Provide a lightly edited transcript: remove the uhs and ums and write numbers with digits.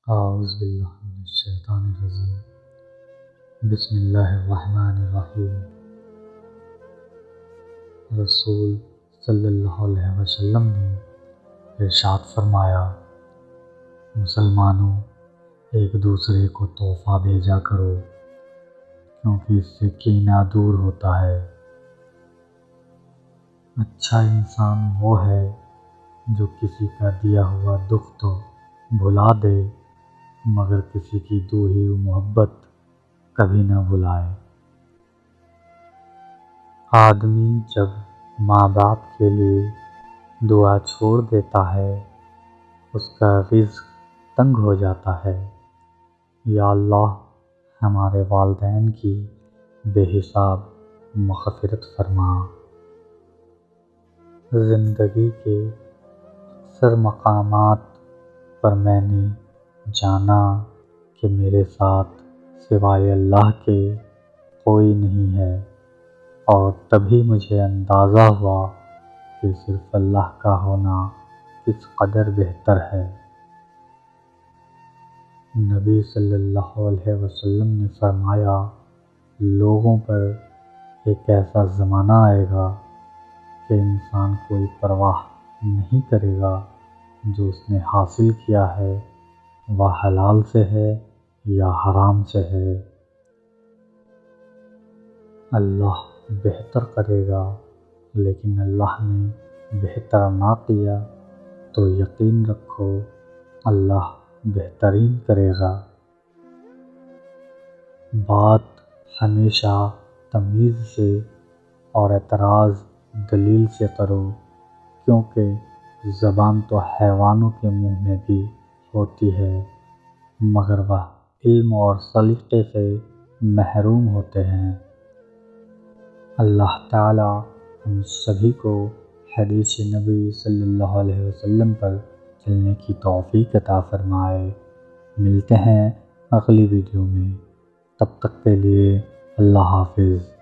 اعوذ باللہ من الشیطان الرجیم بسم اللہ الرحمن الرحیم۔ رسول صلی اللہ علیہ وسلم نے ارشاد فرمایا، مسلمانوں ایک دوسرے کو تحفہ بھیجا کرو کیونکہ اس سے کینہ دور ہوتا ہے۔ اچھا انسان وہ ہے جو کسی کا دیا ہوا دکھ تو بھلا دے مگر کسی کی دی ہوئی محبت کبھی نہ بھلائے۔ آدمی جب ماں باپ کے لیے دعا چھوڑ دیتا ہے اس کا رزق تنگ ہو جاتا ہے۔ یا اللہ ہمارے والدین کی بے حساب مغفرت فرما۔ زندگی کے اکثر مقامات پر میں نے جانا کہ میرے ساتھ سوائے اللہ کے کوئی نہیں ہے، اور تبھی مجھے اندازہ ہوا کہ صرف اللہ کا ہونا کس قدر بہتر ہے۔ نبی صلی اللہ علیہ وسلم نے فرمایا، لوگوں پر ایک ایسا زمانہ آئے گا کہ انسان کوئی پرواہ نہیں کرے گا جو اس نے حاصل کیا ہے وہ حلال سے ہے یا حرام سے ہے۔ اللہ بہتر کرے گا، لیکن اللہ نے بہتر نہ کیا تو یقین رکھو اللہ بہترین کرے گا۔ بات ہمیشہ تمیز سے اور اعتراض دلیل سے کرو، کیونکہ زبان تو حیوانوں کے منہ میں بھی ہوتی ہے مگر وہ علم اور سلیقے سے محروم ہوتے ہیں۔ اللہ تعالی ہم سبھی کو حدیث نبی صلی اللہ علیہ وسلم پر چلنے کی توفیق عطا فرمائے۔ ملتے ہیں اگلی ویڈیو میں، تب تک کے لیے اللہ حافظ۔